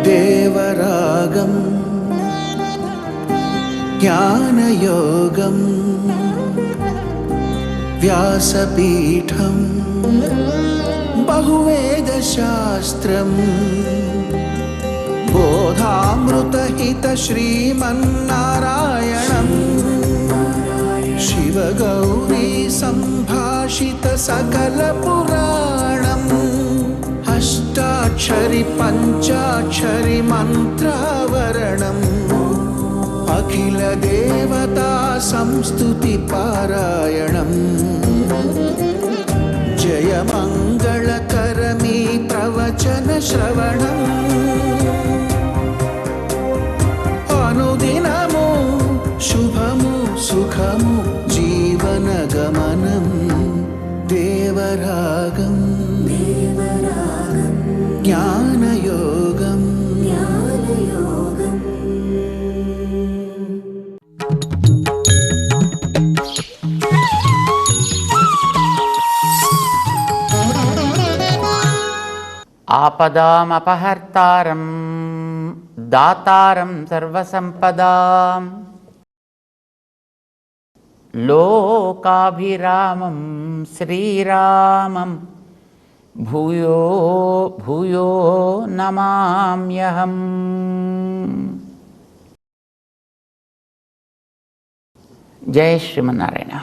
దేవరాగం జ్ఞానయోగం వ్యాసపీఠం బహువేదశాస్త్రం బోధామృతహిత శ్రీమన్నారాయణం శివగౌరీ సంభాషిత సకల పురాణం అష్టాక్షరి పంచాక్షరి మంత్రావరణం అఖిల దేవతా సంస్తుతి పారాయణం జయ మంగళకరమీ ప్రవచన శ్రవణం అనుదినము శుభము సుఖము జీవన గమనం దేవరాగం జ్ఞానయోగం ఆపదామపహర్తారం దాతారం సర్వసంపదాం లోకాభిరామం శ్రీరామం భూయో భూయో నమామ్యహం. జయ శ్రీమన్నారాయణ.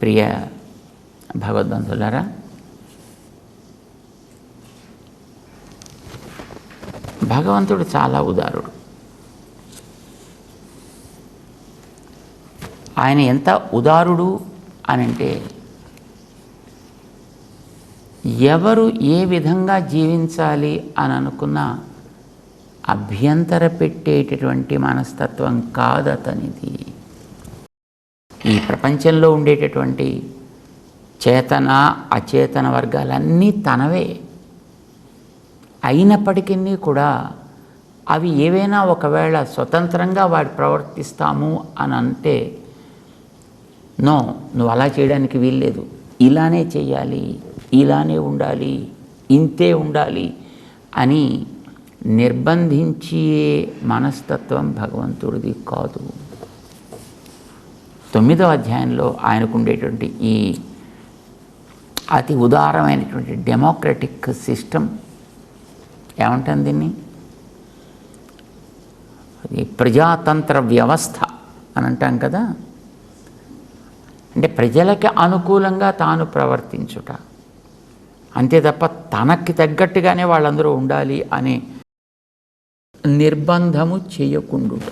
ప్రియ భగవద్బంధులారా, భగవంతుడు చాలా ఉదారుడు. ఆయన ఎంత ఉదారుడు అని అంటే, ఎవరు ఏ విధంగా జీవించాలి అని అనుకున్నా అభ్యంతర పెట్టేటటువంటి మనస్తత్వం కాదు అతనిది. ఈ ప్రపంచంలో ఉండేటటువంటి చేతన అచేతన వర్గాలన్నీ తనవే అయినప్పటికీ కూడా అవి ఏవైనా ఒకవేళ స్వతంత్రంగా వాడు ప్రవర్తిస్తాము అని అంటే, నో, నువ్వు అలా చేయడానికి వీల్లేదు, ఇలానే చేయాలి, ఇలానే ఉండాలి, ఇంతే ఉండాలి అని నిర్బంధించే మనస్తత్వం భగవంతుడిది కాదు. 9వ అధ్యాయంలో ఆయనకు ఉండేటువంటి ఈ అతి ఉదారమైనటువంటి డెమోక్రటిక్ సిస్టమ్ ఏమంటాం దీన్ని, అది ప్రజాతంత్ర వ్యవస్థ అని అంటాం కదా. అంటే ప్రజలకి అనుకూలంగా తాను ప్రవర్తించుట, అంతే తప్ప తనకి తగ్గట్టుగానే వాళ్ళందరూ ఉండాలి అనే నిర్బంధము చేయకుండుట.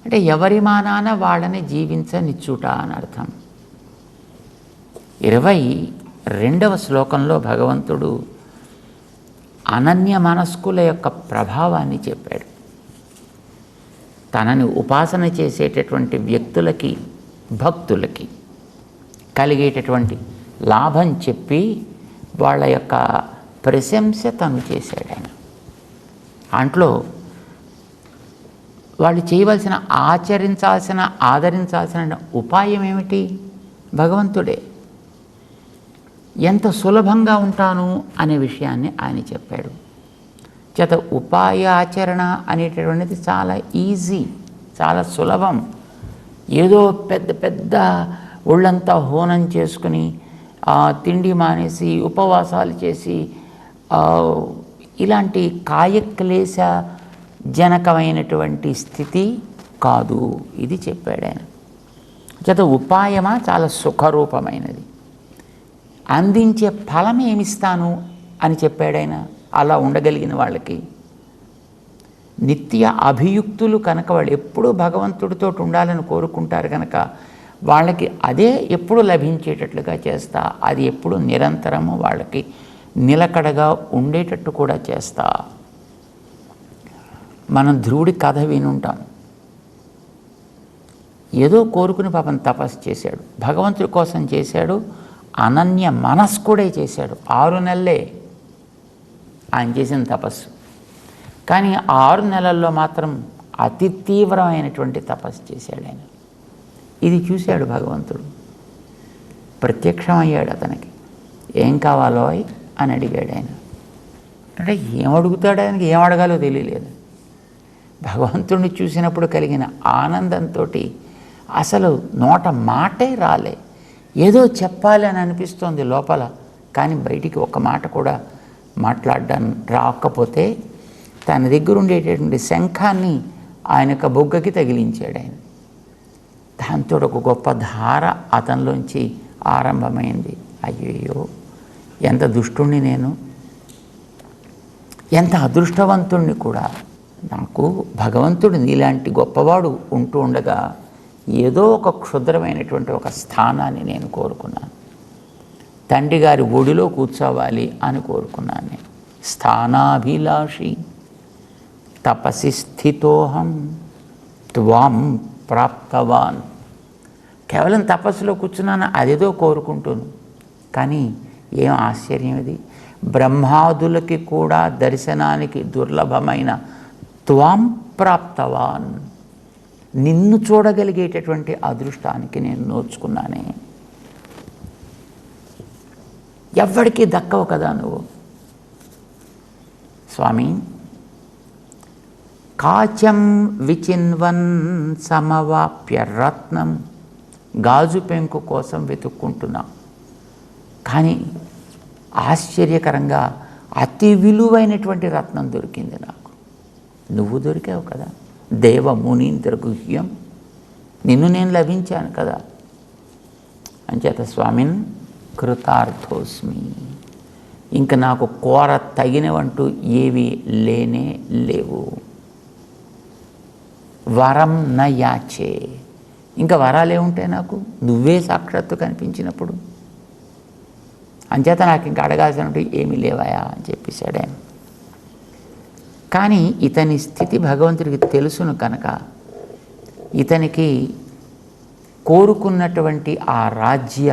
అంటే ఎవరి మానాన వాళ్ళని జీవించనిచ్చుట అని అర్థం. 22వ శ్లోకంలో భగవంతుడు అనన్య మనస్కుల యొక్క ప్రభావాన్ని చెప్పాడు. తనని ఉపాసన చేసేటటువంటి వ్యక్తులకి, భక్తులకి కలిగేటటువంటి లాభం చెప్పి వాళ్ళ యొక్క ప్రశంస తను చేశాడు ఆయన. దాంట్లో వాళ్ళు చేయవలసిన, ఆచరించాల్సిన, ఆదరించాల్సిన ఉపాయం ఏమిటి? భగవంతుడే. ఎంత సులభంగా ఉంటాను అనే విషయాన్ని ఆయన చెప్పాడు. చేత ఉపాయ ఆచరణ అనేటటువంటిది చాలా ఈజీ, చాలా సులభం. ఏదో పెద్ద పెద్ద ఒళ్ళంతా హోనం చేసుకుని తిండి మానేసి ఉపవాసాలు చేసి ఇలాంటి కాయక్లేశ జనకమైనటువంటి స్థితి కాదు ఇది చెప్పాడు ఆయన. చేత ఉపాయమా చాలా సుఖరూపమైనది, అందించే ఫలం ఏమిస్తాను అని చెప్పాడు ఆయన. అలా ఉండగలిగిన వాళ్ళకి నిత్య అభియుక్తులు కనుక, వాళ్ళు ఎప్పుడూ భగవంతుడితో ఉండాలని కోరుకుంటారు కనుక వాళ్ళకి అదే ఎప్పుడు లభించేటట్లుగా చేస్తా, అది ఎప్పుడు నిరంతరము వాళ్ళకి నిలకడగా ఉండేటట్టు కూడా చేస్తా. మనం ధ్రువుడి కథ వినుంటాం. ఏదో కోరుకుని పాపం తపస్సు చేశాడు, భగవంతుడి కోసం చేశాడు, అనన్య మనస్కుడే చేశాడు. 6 నెలలే ఆయన చేసిన తపస్సు. కానీ 6 నెలల్లో మాత్రం అతి తీవ్రమైనటువంటి తపస్సు చేశాడు ఆయన. ఇది చూశాడు భగవంతుడు. ప్రత్యక్షమయ్యాడు అతనికి. ఏం కావాలో అని అడిగాడు ఆయన. అంటే ఏం అడుగుతాడు, ఆయనకి ఏం అడగాలో తెలియలేదు. భగవంతుడిని చూసినప్పుడు కలిగిన ఆనందంతో అసలు నోట మాటే రాలే. ఏదో చెప్పాలి అని అనిపిస్తోంది లోపల, కానీ బయటికి ఒక మాట కూడా మాట్లాడడం రాకపోతే తన దగ్గర ఉండేటటువంటి శంఖాన్ని ఆయన యొక్క బొగ్గకి తగిలించాడు ఆయన. దాంతో ఒక గొప్ప ధార అతనిలోంచి ఆరంభమైంది. అయ్యయ్యో, ఎంత దుష్టుణ్ణి నేను, ఎంత అదృష్టవంతుణ్ణి కూడా. నాకు భగవంతుడు నీలాంటి గొప్పవాడు ఉంటూ ఉండగా ఏదో ఒక క్షుద్రమైనటువంటి ఒక స్థానాన్ని నేను కోరుకున్నాను. తండ్రి గారి ఒడిలో కూర్చోవాలి అని కోరుకున్నాను నేను. స్థానాభిలాషి తపసి స్థితోహం త్వాం ప్రాప్తవాన్. కేవలం తపస్సులో కూర్చున్నాను, అదేదో కోరుకుంటున్నాను. కానీ ఏం ఆశ్చర్యం ఇది, బ్రహ్మాదులకి కూడా దర్శనానికి దుర్లభమైన త్వాం ప్రాప్తవాన్, నిన్ను చూడగలిగేటటువంటి అదృష్టానికి నేను నోచుకున్నానే. ఎవ్వడికి దక్కవు కదా నువ్వు స్వామి. కాచం విచిన్వన్ సమవాప్య రత్నం, గాజు పెంకు కోసం వెతుక్కుంటున్నాం, కానీ ఆశ్చర్యకరంగా అతి విలువైనటువంటి రత్నం దొరికింది నాకు. నువ్వు దొరికావు కదా, దేవ మునీంద్ర గుహ్యం, నిన్ను నేను లభించాను కదా. అంచేత స్వామిన్ కృతార్థోస్మి, ఇంక నాకు కోర తగినవంటూ ఏవి లేనే లేవు. వరం న యాచే, ఇంకా వరాలే ఉంటాయి నాకు, నువ్వే సాక్షాత్తు కనిపించినప్పుడు. అంచేత నాకు ఇంకా అడగాల్సినట్టు ఏమీ లేవాయా అని చెప్పేశాడు ఆయన. కానీ ఇతని స్థితి భగవంతుడికి తెలుసును కనుక ఇతనికి కోరుకున్నటువంటి ఆ రాజ్య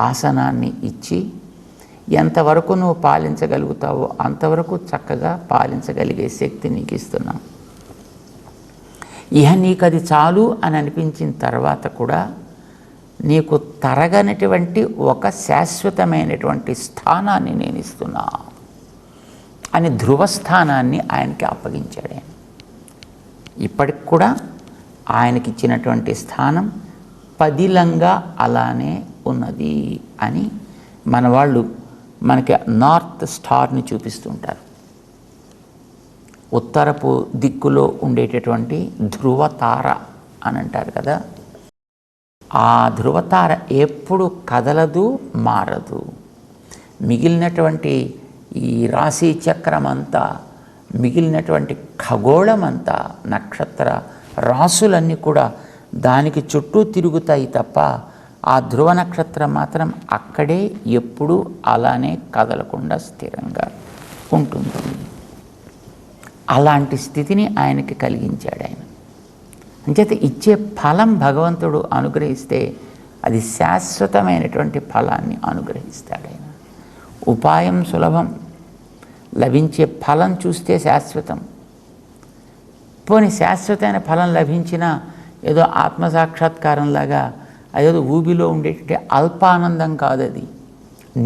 ఆసనాన్ని ఇచ్చి ఎంతవరకు నువ్వు పాలించగలుగుతావో అంతవరకు చక్కగా పాలించగలిగే శక్తి నీకు ఇస్తున్నావు. ఇహ నీకు అది చాలు అని అనిపించిన తర్వాత కూడా నీకు తరగనటువంటి ఒక శాశ్వతమైనటువంటి స్థానాన్ని నేను ఇస్తున్నా అని ధ్రువస్థానాన్ని ఆయనకి అప్పగించాడు ఆయన. ఇప్పటికి కూడా ఆయనకి ఇచ్చినటువంటి స్థానం పదిలంగా అలానే ఉన్నది అని మన వాళ్ళు మనకి నార్త్ స్టార్ని చూపిస్తుంటారు. ఉత్తరపు దిక్కులో ఉండేటటువంటి ధ్రువతార అని అంటారు కదా. ఆ ధ్రువతార ఎప్పుడు కదలదు, మారదు. మిగిలినటువంటి ఈ రాశి చక్రమంతా, మిగిలినటువంటి ఖగోళమంతా, నక్షత్ర రాసులన్నీ కూడా దానికి చుట్టూ తిరుగుతాయి తప్ప ఆ ధ్రువ నక్షత్రం మాత్రం అక్కడే ఎప్పుడూ అలానే కదలకుండా స్థిరంగా ఉంటుంది. అలాంటి స్థితిని ఆయనకి కలిగించాడు ఆయన. అంచేత ఇచ్చే ఫలం భగవంతుడు అనుగ్రహిస్తే అది శాశ్వతమైనటువంటి ఫలాన్ని అనుగ్రహిస్తాడు ఆయన. ఉపాయం సులభం, లభించే ఫలం చూస్తే శాశ్వతం. పోనీ శాశ్వతమైన ఫలం లభించినా ఏదో ఆత్మసాక్షాత్కారంలాగా అదేదో ఊబిలో ఉండేటటువంటి అల్పానందం కాదు, అది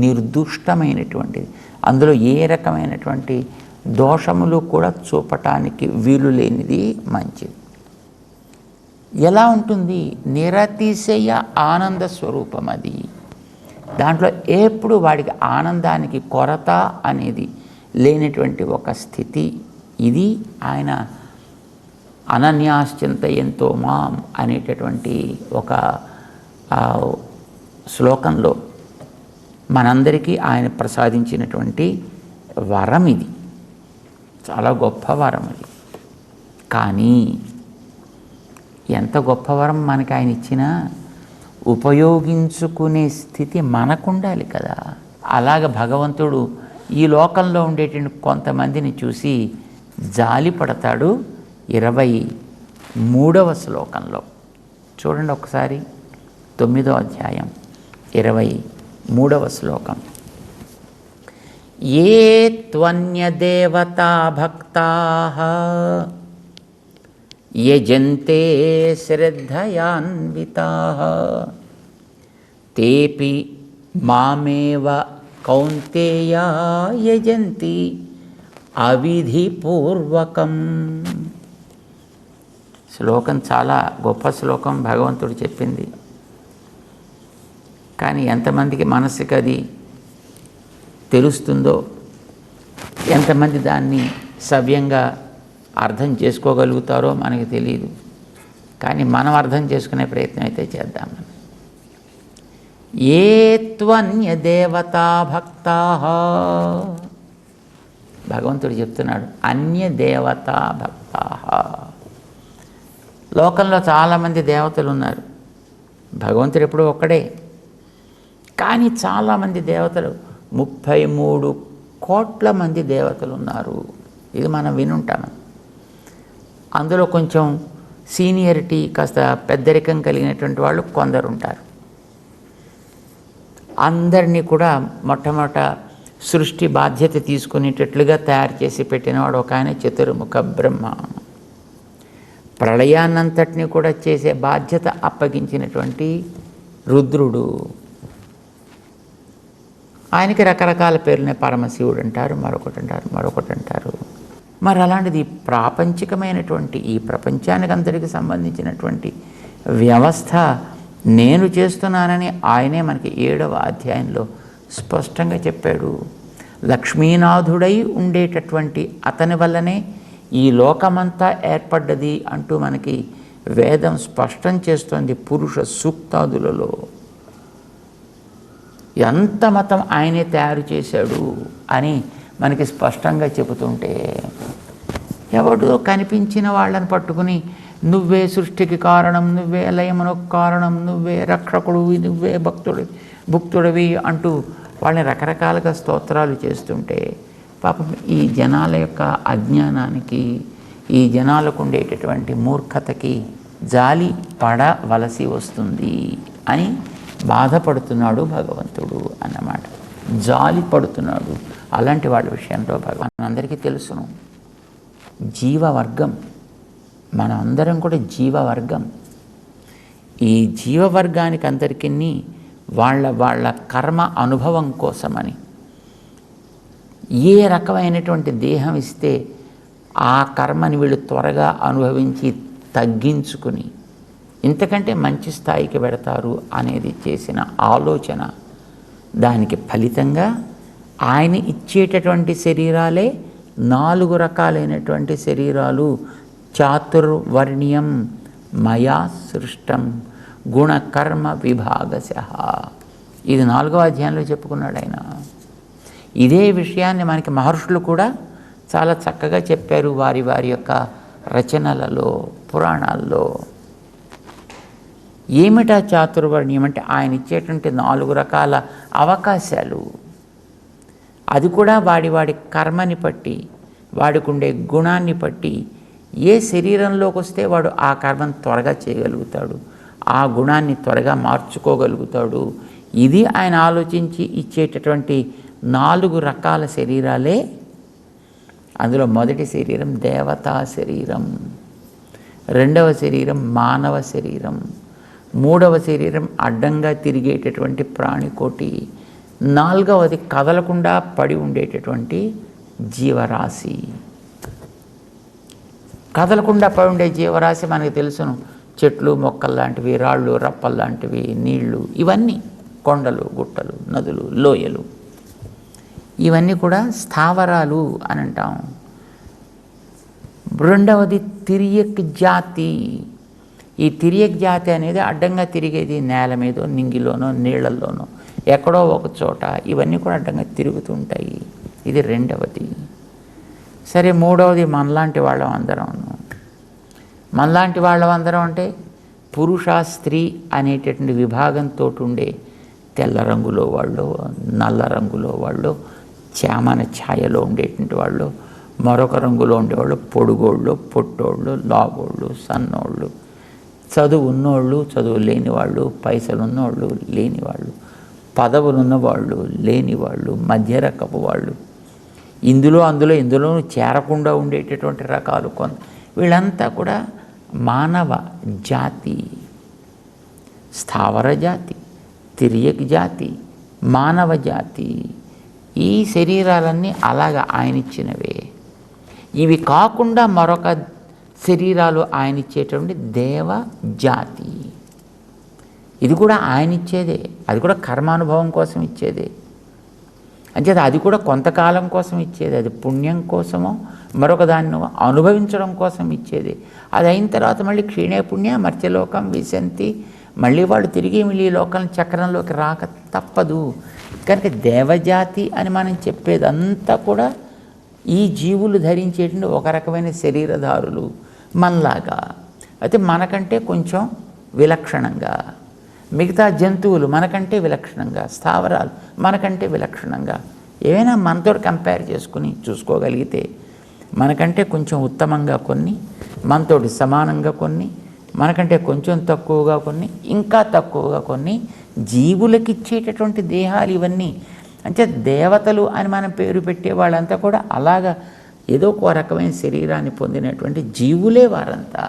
నిర్దుష్టమైనటువంటిది. అందులో ఏ రకమైనటువంటి దోషములు కూడా చూపటానికి వీలు లేనిది మంచిది. ఎలా ఉంటుంది? నిరతిశయ ఆనంద స్వరూపం అది. దాంట్లో ఎప్పుడు వాడికి ఆనందానికి కొరత అనేది లేనటువంటి ఒక స్థితి. ఇది ఆయన అనన్యాశ్చింతయంతో మాం అనేటటువంటి ఒక శ్లోకంలో మనందరికీ ఆయన ప్రసాదించినటువంటి వరం ఇది. చాలా గొప్ప వరం అది. కానీ ఎంత గొప్ప వరం మనకి ఆయన ఇచ్చినా ఉపయోగించుకునే స్థితి మనకుండాలి కదా. అలాగ భగవంతుడు ఈ లోకంలో ఉండేటువంటి కొంతమందిని చూసి జాలి పడతాడు. 23వ శ్లోకంలో చూడండి ఒకసారి, 9వ అధ్యాయం 23వ శ్లోకం. ఏ త్వన్యదేవతా భక్తాః యజంతే శ్రద్ధయాన్వితాః తేపి మామేవ కౌంతేయ యజంతి అవిధిపూర్వకం. శ్లోకం చాలా గొప్ప శ్లోకం, భగవంతుడు చెప్పింది. కానీ ఎంతమందికి మనసుకి అది తెలుస్తుందో, ఎంతమంది దాన్ని సవ్యంగా అర్థం చేసుకోగలుగుతారో మనకి తెలియదు. కానీ మనం అర్థం చేసుకునే ప్రయత్నం అయితే చేద్దాం. ఏ త్వన్య దేవతా భక్తా, భగవంతుడు చెప్తున్నాడు, అన్య దేవతా భక్తా. లోకంలో చాలామంది దేవతలు ఉన్నారు. భగవంతుడు ఎప్పుడూ ఒక్కడే. కానీ చాలామంది దేవతలు, 33 కోట్ల మంది దేవతలు ఉన్నారు. ఇది మనం వినుంటాము. అందులో కొంచెం సీనియరిటీ, కాస్త పెద్దరికం కలిగినటువంటి వాళ్ళు కొందరు ఉంటారు. అందరినీ కూడా మొట్టమొదట సృష్టి బాధ్యత తీసుకునేటట్లుగా తయారు చేసి పెట్టినవాడు ఒక ఆయన, చతుర్ముఖ బ్రహ్మ. ప్రళయాన్నంతటినీ కూడా చేసే బాధ్యత అప్పగించినటువంటి రుద్రుడు. ఆయనకి రకరకాల పేర్లనే పరమశివుడు అంటారు, మరొకటి అంటారు. మరి అలాంటిది ప్రాపంచికమైనటువంటి ఈ ప్రపంచానికి అందరికీ సంబంధించినటువంటి వ్యవస్థ నేను చేస్తున్నానని ఆయనే మనకి 7వ అధ్యాయంలో స్పష్టంగా చెప్పాడు. లక్ష్మీనాథుడై ఉండేటటువంటి అతని వల్లనే ఈ లోకమంతా ఏర్పడ్డది అంటూ మనకి వేదం స్పష్టం చేస్తోంది. పురుష సూక్తాదులలో ఎంత మతం ఆయనే తయారు చేశాడు అని మనకి స్పష్టంగా చెబుతుంటే, ఎవడో కనిపించిన వాళ్ళని పట్టుకుని నువ్వే సృష్టికి కారణం, నువ్వే లయమునకు కారణం, నువ్వే రక్షకుడు, నువ్వే భుక్తుడివి అంటూ వాళ్ళని రకరకాలుగా స్తోత్రాలు చేస్తుంటే, పాపం ఈ జనాల యొక్క అజ్ఞానానికి, ఈ జనాలకు ఉండేటటువంటి మూర్ఖతకి జాలి పడవలసి వస్తుంది అని బాధపడుతున్నాడు భగవంతుడు అన్నమాట. జాలి పడుతున్నాడు. అలాంటి వాళ్ళ విషయంలో భగవాన్ అందరికీ తెలుసును, జీవవర్గం, మనం అందరం కూడా జీవవర్గం. ఈ జీవవర్గానికి అందరికీ వాళ్ళ కర్మ అనుభవం కోసమని ఏ రకమైనటువంటి దేహం ఇస్తే ఆ కర్మని వీళ్ళు త్వరగా అనుభవించి తగ్గించుకుని ఇంతకంటే మంచి స్థాయికి పెడతారు అనేది చేసిన ఆలోచన, దానికి ఫలితంగా ఆయన ఇచ్చేటటువంటి శరీరాలే 4 రకాలైనటువంటి శరీరాలు. చాతుర్వర్ణ్యం మయా సృష్టం గుణకర్మ విభాగశః. ఇది 4వ అధ్యాయంలో చెప్పుకున్నాడు ఆయన. ఇదే విషయాన్ని మనకి మహర్షులు కూడా చాలా చక్కగా చెప్పారు వారి వారి యొక్క రచనలలో, పురాణాల్లో. ఏమిటా చాతుర్వర్ణ్యం అంటే ఆయన ఇచ్చేటువంటి 4 రకాల అవకాశాలు. అది కూడా వాడి కర్మని బట్టి, వాడికి ఉండే గుణాన్ని బట్టి ఏ శరీరంలోకి వస్తే వాడు ఆ కర్మను త్వరగా చేయగలుగుతాడు, ఆ గుణాన్ని త్వరగా మార్చుకోగలుగుతాడు. ఇది ఆయన ఆలోచించి ఇచ్చేటటువంటి 4 రకాల శరీరాలే. అందులో మొదటి శరీరం దేవతా శరీరం, 2వ శరీరం మానవ శరీరం, 3వ శరీరం అడ్డంగా తిరిగేటటువంటి ప్రాణికోటి, 4వది కదలకుండా పడి ఉండేటటువంటి జీవరాశి. కదలకుండా పడి ఉండే జీవరాశి మనకు తెలుసును, చెట్లు మొక్కలు లాంటివి, రాళ్ళు రప్పలు లాంటివి, నీళ్లు, ఇవన్నీ కొండలు గుట్టలు నదులు లోయలు, ఇవన్నీ కూడా స్థావరాలు అని అంటాం. 2వది తిరియక్ జాతి. ఈ తిరియక్ జాతి అనేది అడ్డంగా తిరిగేది, నేల మీదో నింగిలోనో నీళ్లలోనో ఎక్కడో ఒక చోట, ఇవన్నీ కూడా అడ్డంగా తిరుగుతుంటాయి. ఇది 2వది. సరే, 3వది మనలాంటి వాళ్ళం అందరం. మనలాంటి వాళ్ళం అందరం అంటే పురుష స్త్రీ అనేటటువంటి విభాగంతో ఉండే తెల్ల రంగులో వాళ్ళు, నల్ల రంగులో వాళ్ళు, చామన ఛాయలో ఉండేటువంటి వాళ్ళు, మరొక రంగులో ఉండేవాళ్ళు, పొడుగోళ్ళు, పొట్టోళ్ళు, లాగోళ్ళు, సన్నోళ్ళు, చదువు ఉన్నోళ్ళు, చదువు లేనివాళ్ళు, పైసలు ఉన్నోళ్ళు, లేనివాళ్ళు, పదవులున్నవాళ్ళు, లేనివాళ్ళు, మధ్య రకపు వాళ్ళు, ఇందులోనూ చేరకుండా ఉండేటటువంటి రకాలు కొంత. వీళ్ళంతా కూడా మానవ జాతి, స్థావర జాతి, తిరియక్ జాతి, మానవ జాతి, ఈ శరీరాలన్నీ అలాగ ఆయన ఇచ్చినవే. ఇవి కాకుండా మరొక శరీరాలు ఆయన ఇచ్చేటువంటి దేవ జాతి, ఇది కూడా ఆయన ఇచ్చేదే, అది కూడా కర్మానుభవం కోసం ఇచ్చేదే. అంచేత అది కూడా కొంతకాలం కోసం ఇచ్చేది, అది పుణ్యం కోసమో మరొక దాన్ని అనుభవించడం కోసం ఇచ్చేది. అది అయిన తర్వాత మళ్ళీ క్షీణే పుణ్య మర్త్యలోకం విశంతి, మళ్ళీ వాళ్ళు తిరిగి మళ్ళీ లోకం చక్రంలోకి రాక తప్పదు. కనుక దేవజాతి అని మనం చెప్పేదంతా కూడా ఈ జీవులు ధరించేటువంటి ఒక రకమైన శరీరధారులు మనలాగా, అయితే మనకంటే కొంచెం విలక్షణంగా, మిగతా జంతువులు మనకంటే విలక్షణంగా, స్థావరాలు మనకంటే విలక్షణంగా, ఏవైనా మనతో కంపేర్ చేసుకుని చూసుకోగలిగితే మనకంటే కొంచెం ఉత్తమంగా కొన్ని, మనతోటి సమానంగా కొన్ని, మనకంటే కొంచెం తక్కువగా కొన్ని, ఇంకా తక్కువగా కొన్ని జీవులకి ఇచ్చేటటువంటి దేహాలు ఇవన్నీ. అంటే దేవతలు అని మనం పేరు పెట్టే వాళ్ళంతా కూడా అలాగా ఏదో ఒక రకమైన శరీరాన్ని పొందినటువంటి జీవులే వారంతా.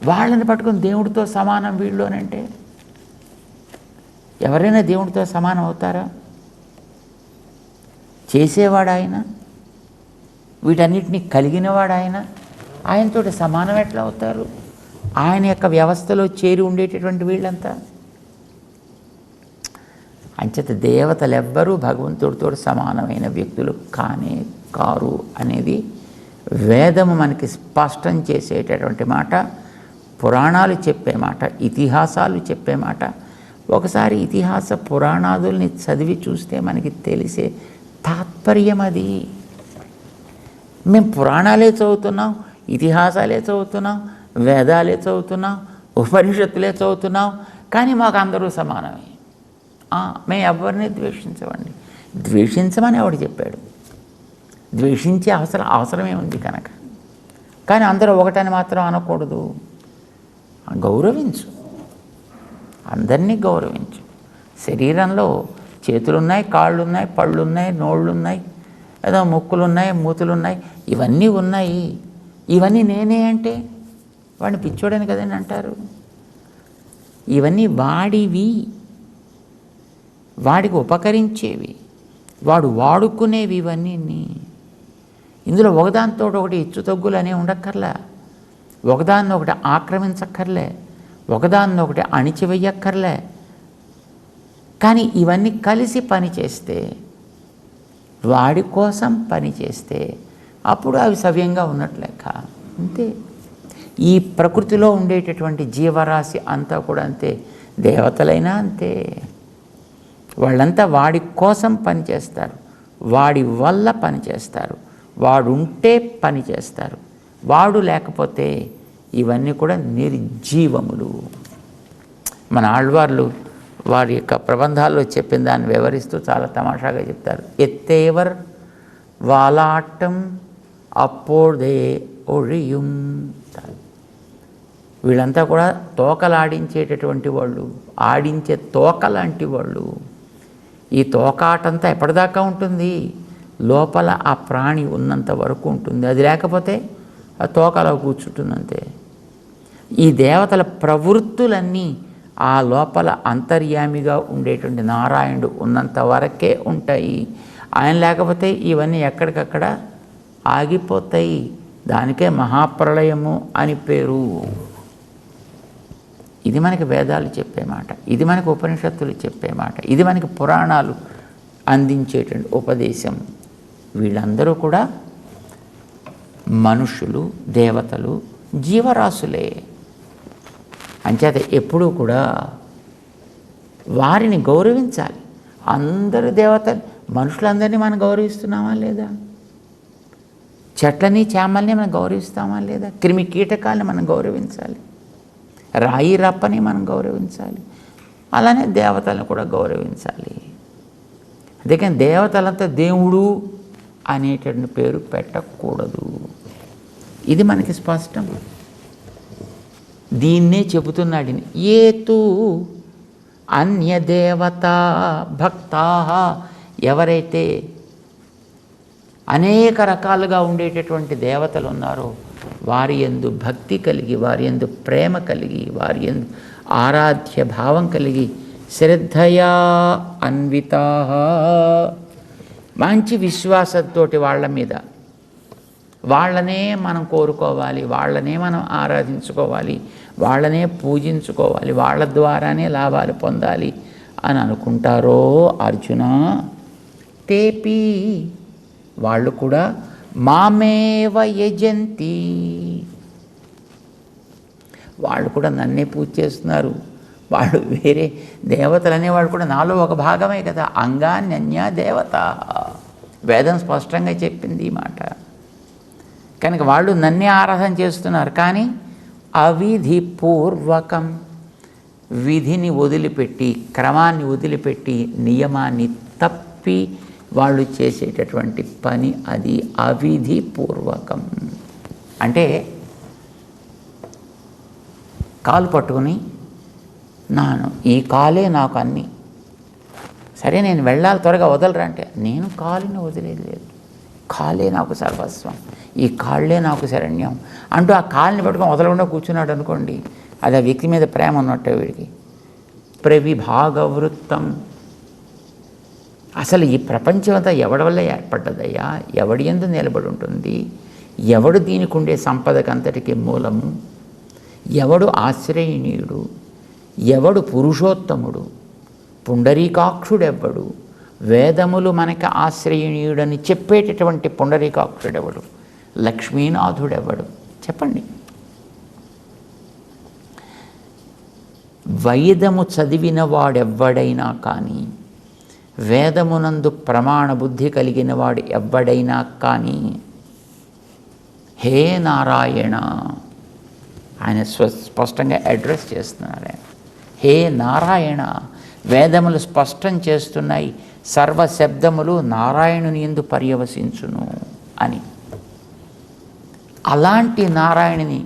వాళ్ళని పట్టుకుని దేవుడితో సమానం వీళ్ళోనంటే ఎవరైనా దేవుడితో సమానం అవుతారా? చేసేవాడు ఆయన, వీటన్నిటినీ కలిగినవాడు ఆయన, ఆయనతోటి సమానం ఎట్లా అవుతారు? ఆయన యొక్క వ్యవస్థలో చేరి ఉండేటటువంటి వీళ్ళంతా. అంచేత దేవతలు ఎవ్వరూ భగవంతుడితో సమానమైన వ్యక్తులు కానే కారు అనేది వేదము మనకి స్పష్టం చేసేటటువంటి మాట, పురాణాలు చెప్పే మాట, ఇతిహాసాలు చెప్పే మాట. ఒకసారి ఇతిహాస పురాణాదుల్ని చదివి చూస్తే మనకి తెలిసే తాత్పర్యం అది. మేము పురాణాలే చదువుతున్నాం, ఇతిహాసాలే చదువుతున్నాం, వేదాలే చదువుతున్నాం, ఉపనిషత్తులే చదువుతున్నాం, కానీ మాకు అందరూ సమానమే. మేము ఎవరిని ద్వేషించమండి. ద్వేషించమని ఎవడు చెప్పాడు? ద్వేషించే అవసరమే ఉంది కనుక. కానీ అందరూ ఒకటని మాత్రం అనకూడదు. గౌరవించు, అందరినీ గౌరవించు. శరీరంలో చేతులున్నాయి, కాళ్ళున్నాయి, పళ్ళున్నాయి, నోళ్ళున్నాయి, ఏదో ముక్కులున్నాయి, మూతులున్నాయి, ఇవన్నీ ఉన్నాయి. ఇవన్నీ నేనే అంటే వాడిని పిచ్చోడని కదండి అంటారు. ఇవన్నీ వాడివి, వాడికి ఉపకరించేవి, వాడు వాడుకునేవి ఇవన్నీ. ఇందులో ఒకదానితో ఒకటి హెచ్చు తగ్గులు అనే ఉండక్కర్లే, ఒకదాన్ని ఒకటి ఆక్రమించక్కర్లే, ఒకదాన్ని ఒకటి అణిచివేయక్కర్లే. కానీ ఇవన్నీ కలిసి పనిచేస్తే, వాడి కోసం పనిచేస్తే అప్పుడు అవి సవ్యంగా ఉన్నట్లేక. అంతే. ఈ ప్రకృతిలో ఉండేటటువంటి జీవరాశి అంతా కూడా అంతే, దేవతలైనా అంతే. వాళ్ళంతా వాడి కోసం పనిచేస్తారు, వాడి వల్ల పనిచేస్తారు, వాడు ఉంటే పనిచేస్తారు, వాడు లేకపోతే ఇవన్నీ కూడా నిర్జీవములు. మన ఆళ్వార్లు వారి యొక్క ప్రబంధాల్లో చెప్పిన దాన్ని వివరిస్తూ చాలా తమాషాగా చెప్తారు. ఎత్తేవర్ వాలాటం అప్పోదే ఒழிయుం. వీళ్ళంతా కూడా తోకలాడించేటటువంటి వాళ్ళు, ఆడించే తోక లాంటి వాళ్ళు. ఈ తోకాటంతా ఎప్పటిదాకా ఉంటుంది? లోపల ఆ ప్రాణి ఉన్నంత వరకు ఉంటుంది. అది లేకపోతే ఆ తోకలా కూర్చుంటుందంతే. ఈ దేవతల ప్రవృత్తులన్నీ ఆ లోపల అంతర్యామిగా ఉండేటువంటి నారాయణుడు ఉన్నంత వరకే ఉంటాయి. ఆయన లేకపోతే ఇవన్నీ ఎక్కడికక్కడ ఆగిపోతాయి. దానికే మహాప్రళయము అని పేరు. ఇది మనకి వేదాలు చెప్పే మాట, ఇది మనకి ఉపనిషత్తులు చెప్పే మాట, ఇది మనకి పురాణాలు అందించేటువంటి ఉపదేశం. వీళ్ళందరూ కూడా మనుషులు, దేవతలు, జీవరాశులే. అంచేత ఎప్పుడూ కూడా వారిని గౌరవించాలి. అందరూ దేవతలు, మనుషులందరినీ మనం గౌరవిస్తున్నామా లేదా? చెట్లని, చేమల్ని మనం గౌరవిస్తామా లేదా? క్రిమి కీటకాలని మనం గౌరవించాలి, రాయి రప్పని మనం గౌరవించాలి, అలానే దేవతలను కూడా గౌరవించాలి. అందుకని దేవతలంతా దేవుడు అనేటువంటి పేరు పెట్టకూడదు. ఇది మనకి స్పష్టం. దీన్నే చెబుతున్నాడు. ఏతు అన్యదేవతా భక్తా, ఎవరైతే అనేక రకాలుగా ఉండేటటువంటి దేవతలు ఉన్నారో వారి యందు భక్తి కలిగి, వారి యందు ప్రేమ కలిగి, వారి యందు ఆరాధ్య భావం కలిగి శ్రద్ధయా అన్వితా, మంచి విశ్వాసంతో వాళ్ళ మీద, వాళ్ళనే మనం కోరుకోవాలి, వాళ్ళనే మనం ఆరాధించుకోవాలి, వాళ్ళనే పూజించుకోవాలి, వాళ్ళ ద్వారానే లాభాలు పొందాలి అని అనుకుంటారో అర్జున, తేపి వాళ్ళు కూడా మామేవ యజంతి, వాళ్ళు కూడా నన్నే పూజ చేస్తున్నారు. వాళ్ళు వేరే దేవతలు అనేవాళ్ళు కూడా నాలో ఒక భాగమే కదా. అంగాన్యన్య దేవత, వేదం స్పష్టంగా చెప్పింది ఈ మాట. కనుక వాళ్ళు నన్నే ఆరాధన చేస్తున్నారు. కానీ అవిధిపూర్వకం, విధిని వదిలిపెట్టి, క్రమాన్ని వదిలిపెట్టి, నియమాన్ని తప్పి వాళ్ళు చేసేటటువంటి పని అది అవిధిపూర్వకం. అంటే కాలు పట్టుకుని ఈ కాలే నాకు అన్నీ, సరే నేను వెళ్ళాలి త్వరగా వదలరా అంటే, నేను కాలుని వదిలేదు లేదు, కాలే నాకు సర్వస్వం, ఈ కాళ్ళే నాకు శరణ్యం అంటూ ఆ కాలుని పట్టుకొని వదలకుండా కూర్చున్నాడు అనుకోండి, అది ఆ వ్యక్తి మీద ప్రేమ ఉన్నట్టే వీడికి. ప్రవిభాగవృత్తం, అసలు ఈ ప్రపంచం అంతా ఎవడి వల్ల ఏర్పడ్డదయ్యా, ఎవడి యందు నిలబడి ఉంటుంది, ఎవడు దీనికి ఉండే సంపదకంతటికి మూలము, ఎవడు ఆశ్రయణీయుడు, ఎవడు పురుషోత్తముడు, పుండరీకాక్షుడెవ్వడు, వేదములు మనకి ఆశ్రయణీయుడని చెప్పేటటువంటి పుండరీకాక్షుడెవడు, లక్ష్మీనాథుడెవడు చెప్పండి. వైదము చదివిన వాడెవ్వడైనా కానీ, వేదమునందు ప్రమాణ బుద్ధి కలిగిన వాడు ఎవ్వడైనా కానీ, హే నారాయణ, ఆయన స్పష్టంగా అడ్రస్ చేస్తున్నారు ఆయన. హే నారాయణ, వేదములు స్పష్టం చేస్తున్నాయి, సర్వశబ్దములు నారాయణుని యందు పర్యవసించును అని. అలాంటి నారాయణుని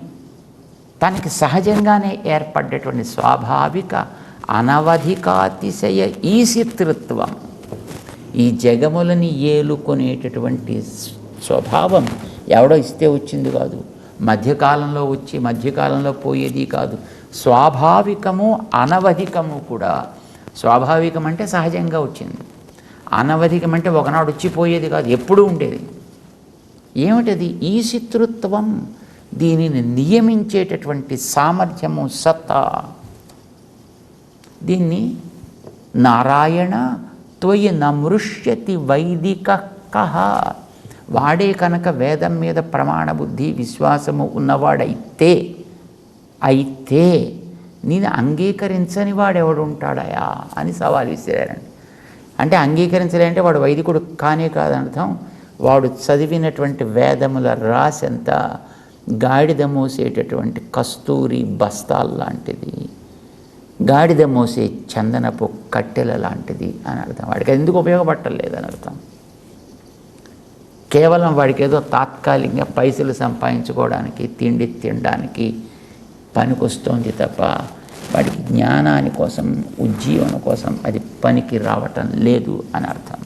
తనకి సహజంగానే ఏర్పడ్డటువంటి స్వాభావిక అనవధికాతిశయ ఈశితృత్వం, ఈ జగములని ఏలుకొనేటటువంటి స్వభావం ఎవడో ఇస్తే వచ్చింది కాదు, మధ్యకాలంలో వచ్చి మధ్యకాలంలో పోయేది కాదు. స్వాభావికము అనవధికము కూడా. స్వాభావికం అంటే సహజంగా వచ్చింది, అనవధికం అంటే ఒకనాడు వచ్చిపోయేది కాదు, ఎప్పుడూ ఉండేది. ఏమిటది? ఈశితృత్వం, దీనిని నియమించేటటువంటి సామర్థ్యము, సత్తా. దీన్ని నారాయణ త్వయి నమృష్యతి వైదిక కహ, వాడే కనుక వేదం మీద ప్రమాణ బుద్ధి విశ్వాసము ఉన్నవాడైతే నేను అంగీకరించని వాడెవడు ఉంటాడయా అని సవాల్ విసిరారండి. అంటే అంగీకరించలేంటే వాడు వైదికుడు కానే కాదర్థం. వాడు చదివినటువంటి వేదముల రాసంతా గాడిద మోసేటటువంటి కస్తూరి బస్తాల్లాంటిది, గాడిద మోసే చందనపు కట్టెల లాంటిది అని అర్థం. వాడికి ఎందుకు ఉపయోగపట్టలేదు అని అర్థం. కేవలం వాడికి ఏదో తాత్కాలికంగా పైసలు సంపాదించుకోవడానికి, తిండి తినడానికి పనికొస్తోంది తప్ప వాడికి జ్ఞానాని కోసం, ఉజ్జీవన కోసం అది పనికి రావటం లేదు అని అర్థం.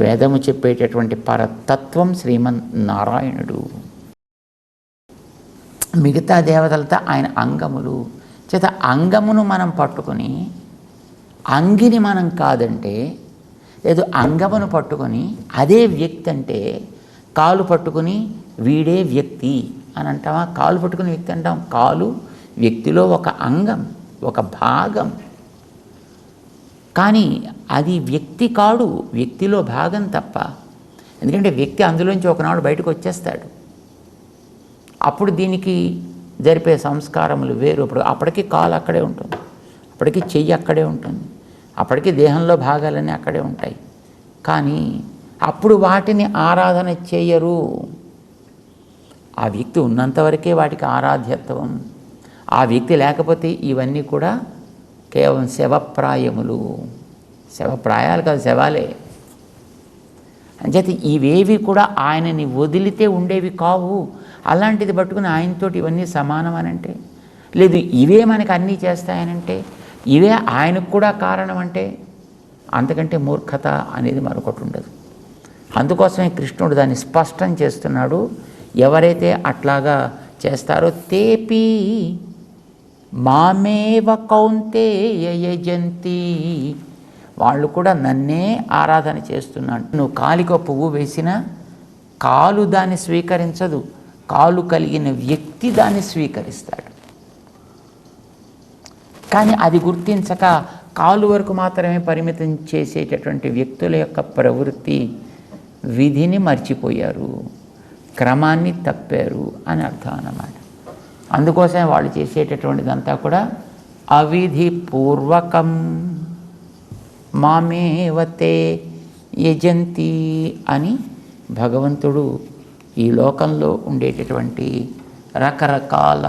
వేదము చెప్పేటటువంటి పరతత్వం శ్రీమన్నారాయణుడు. మిగతా దేవతలతో ఆయన అంగములు చేత అంగమును మనం పట్టుకొని అంగిని మనం కాదంటే, లేదు అంగమును పట్టుకొని అదే వ్యక్తి అంటే, కాలు పట్టుకుని వీడే వ్యక్తి అని అంటామా? కాలు పట్టుకుని వ్యక్తి అంటాం. కాలు వ్యక్తిలో ఒక అంగం, ఒక భాగం. కానీ అది వ్యక్తి కాడు, వ్యక్తిలో భాగం తప్ప. ఎందుకంటే వ్యక్తి అందులోంచి ఒకనాడు బయటకు వచ్చేస్తాడు. అప్పుడు దీనికి జరిపే సంస్కారములు వేరు. అప్పటికి కాలు అక్కడే ఉంటుంది, అప్పటికి చెయ్యి అక్కడే ఉంటుంది, అప్పటికి దేహంలో భాగాలన్నీ అక్కడే ఉంటాయి. కానీ అప్పుడు వాటిని ఆరాధన చేయరు. ఆ వ్యక్తి ఉన్నంతవరకే వాటికి ఆరాధ్యత్వం. ఆ వ్యక్తి లేకపోతే ఇవన్నీ కూడా కేవలం శవప్రాయములు. శవప్రాయాలు కాదు, శవాలే. అంచేత ఇవేవి కూడా ఆయనని వదిలితే ఉండేవి కావు. అలాంటిది పట్టుకుని ఆయనతోటి ఇవన్నీ సమానం అనంటే, లేదు ఇవే మనకి అన్నీ చేస్తాయనంటే, ఇవే ఆయనకు కూడా కారణం అంటే, అంతకంటే మూర్ఖత అనేది మరొకటి ఉండదు. అందుకోసమే కృష్ణుడు దాన్ని స్పష్టం చేస్తున్నాడు. ఎవరైతే అట్లాగా చేస్తారో తేపి మామేవ కౌంతేయ యజంతి, వాళ్ళు కూడా నన్నే ఆరాధన చేస్తున్నాడు. నువ్వు కాలికో పువ్వు వేసినా కాలు దాన్ని స్వీకరించదు, కాలు కలిగిన వ్యక్తి దాన్ని స్వీకరిస్తాడు. కానీ అది గుర్తించక కాలు వరకు మాత్రమే పరిమితం చేసేటటువంటి వ్యక్తుల యొక్క ప్రవృత్తి విధిని మర్చిపోయారు, క్రమాన్ని తప్పారు అని అర్థం అన్నమాట. అందుకోసమే వాళ్ళు చేసేటటువంటిదంతా కూడా అవిధి పూర్వకం మామేవతే యజంతి అని భగవంతుడు ఈ లోకంలో ఉండేటటువంటి రకరకాల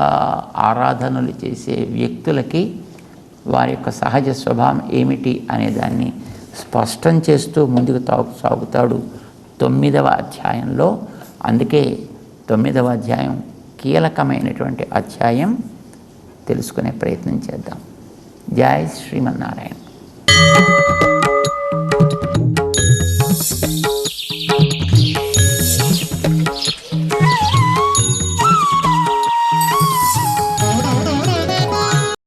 ఆరాధనలు చేసే వ్యక్తులకి వారి యొక్క సహజ స్వభావం ఏమిటి అనే దాన్ని స్పష్టం చేస్తూ ముందుకు సాగుతాడు 9వ అధ్యాయంలో. అందుకే 9వ అధ్యాయం కీలకమైనటువంటి అధ్యాయం. తెలుసుకునే ప్రయత్నం చేద్దాం. జై శ్రీమన్నారాయణ.